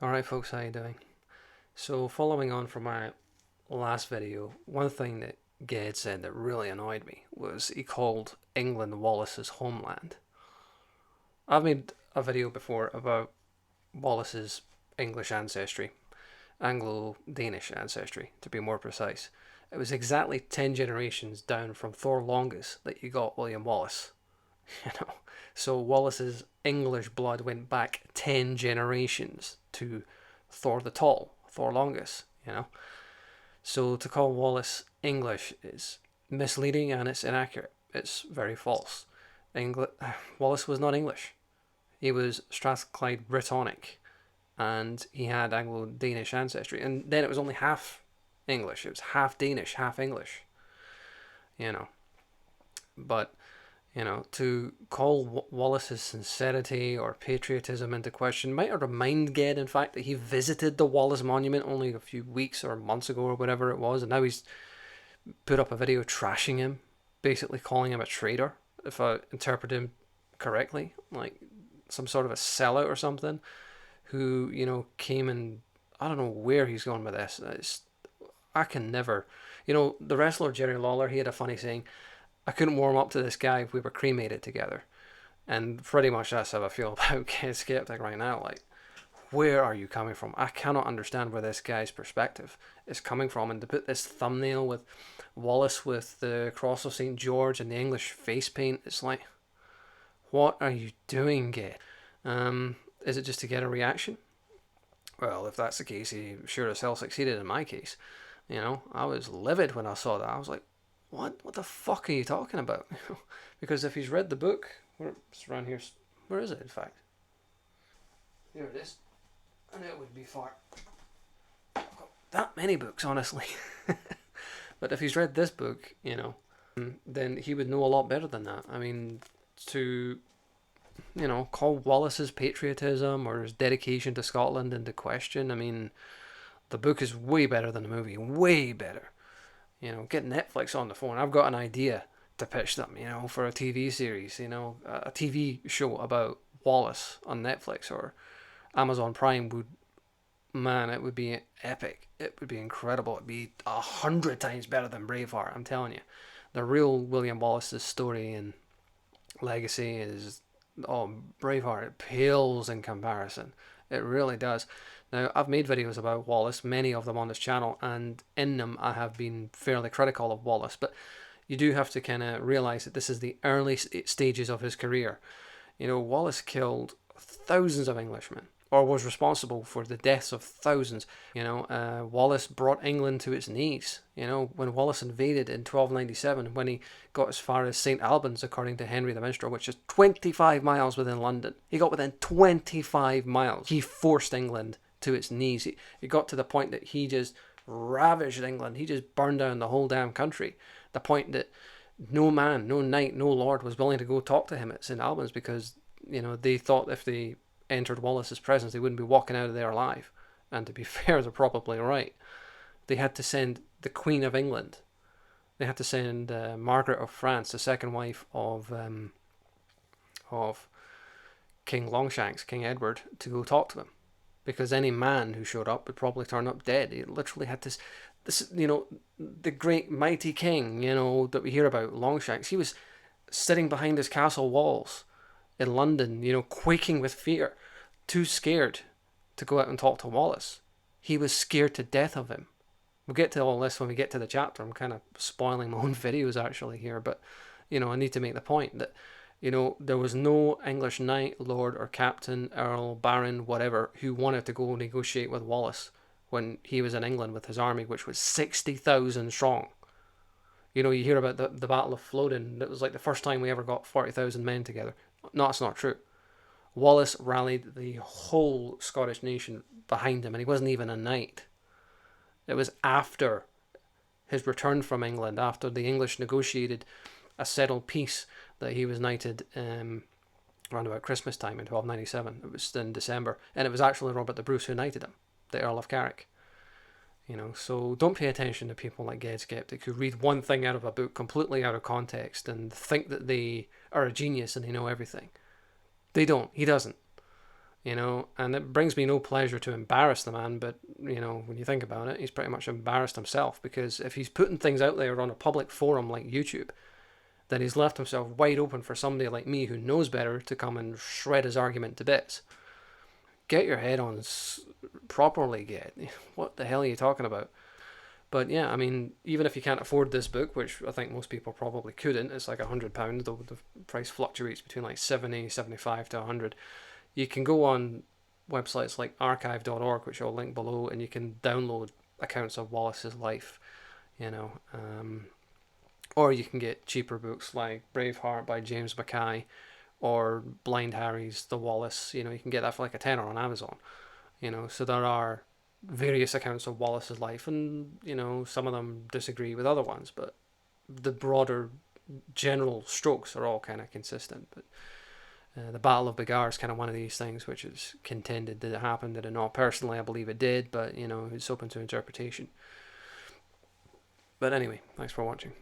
Alright folks, how you doing? So following on from my last video, one thing that Ged said that really annoyed me was he called England Wallace's homeland. I've made a video before about Wallace's English ancestry, Anglo-Danish ancestry to be more precise. It was exactly 10 generations down from Thor Longus that you got William Wallace. You know, so Wallace's English blood went back 10 generations to Thor the Tall, Thor Longus, you know. So to call Wallace English is misleading and it's inaccurate. It's very false. Wallace was not English. He was Strathclyde Brittonic and he had Anglo-Danish ancestry. And then it was only half English. It was half Danish, half English, you know. But to call Wallace's sincerity or patriotism into question might remind Ged, in fact, that he visited the Wallace Monument only a few weeks or months ago or whatever it was, and now he's put up a video trashing him, basically calling him a traitor, if I interpret him correctly, like some sort of a sellout or something, who, came and I don't know where he's going with this. I can never, the wrestler Jerry Lawler, he had a funny saying, I couldn't warm up to this guy if we were cremated together. And pretty much that's how I feel about Ged Skeptic right now. Like, where are you coming from? I cannot understand where this guy's perspective is coming from. And to put this thumbnail with Wallace with the cross of St. George and the English face paint, it's like, what are you doing, Ged? Is it just to get a reaction? Well, if that's the case, he sure as hell succeeded in my case. I was livid when I saw that. I was like, what the fuck are you talking about? Because if he's read the book, it's around here. Where is it, in fact? Here it is. And it would be far. I've got that many books, honestly. But if he's read this book, then he would know a lot better than that. I mean, to, call Wallace's patriotism or his dedication to Scotland into question, I mean, the book is way better than the movie. Way better. Get Netflix on the phone. I've got an idea to pitch them, for a TV series, a TV show about Wallace on Netflix or Amazon Prime it would be epic. It would be incredible. It'd be 100 times better than Braveheart, I'm telling you. The real William Wallace's story and legacy is, Braveheart, it pales in comparison. It really does. Now, I've made videos about Wallace, many of them on this channel, and in them I have been fairly critical of Wallace, but you do have to kind of realise that this is the early stages of his career. Wallace killed thousands of Englishmen, or was responsible for the deaths of thousands. Wallace brought England to its knees. When Wallace invaded in 1297, when he got as far as St Albans, according to Henry the Minstrel, which is 25 miles within London. He got within 25 miles. He forced England to its knees. It got to the point that he just ravaged England. He just burned down the whole damn country. The point that no man, no knight, no lord was willing to go talk to him at St Albans because, they thought if they entered Wallace's presence, they wouldn't be walking out of there alive. And to be fair, they're probably right. They had to send the Queen of England. They had to send Margaret of France, the second wife of King Longshanks, King Edward, to go talk to him. Because any man who showed up would probably turn up dead. He literally had this, the great mighty king, that we hear about, Longshanks. He was sitting behind his castle walls in London, quaking with fear, too scared to go out and talk to Wallace. He was scared to death of him. We'll get to all this when we get to the chapter. I'm kind of spoiling my own videos actually here, but, I need to make the point that there was no English knight, lord, or captain, earl, baron, whatever, who wanted to go negotiate with Wallace when he was in England with his army, which was 60,000 strong. You hear about the Battle of Flodden. It was like the first time we ever got 40,000 men together. No, that's not true. Wallace rallied the whole Scottish nation behind him, and he wasn't even a knight. It was after his return from England, after the English negotiated a settled peace, that he was knighted around about Christmas time in 1297. It was in December, and it was actually Robert the Bruce who knighted him, the Earl of Carrick. So don't pay attention to people like Ged Skeptic who read one thing out of a book completely out of context and think that they are a genius and they know everything. They don't. He doesn't. you know, and it brings me no pleasure to embarrass the man, but, you know, when you think about it, he's pretty much embarrassed himself, because if he's putting things out there on a public forum like YouTube, then he's left himself wide open for somebody like me who knows better to come and shred his argument to bits. Get your head on properly, Ged. What the hell are you talking about? But yeah, I mean, even if you can't afford this book, which I think most people probably couldn't, it's like £100, though the price fluctuates between like 70, 75 to 100. You can go on websites like archive.org, which I'll link below, and you can download accounts of Wallace's life, you know. Or you can get cheaper books like Braveheart by James Mackay, or Blind Harry's The Wallace. You know, you can get that for like a tenner on Amazon. You know, so there are various accounts of Wallace's life, and you know, some of them disagree with other ones, but the broader general strokes are all kind of consistent. But the Battle of Begar is kind of one of these things which is contended. Did it happen? Did it not? Personally, I believe it did, but you know, it's open to interpretation. But anyway, thanks for watching.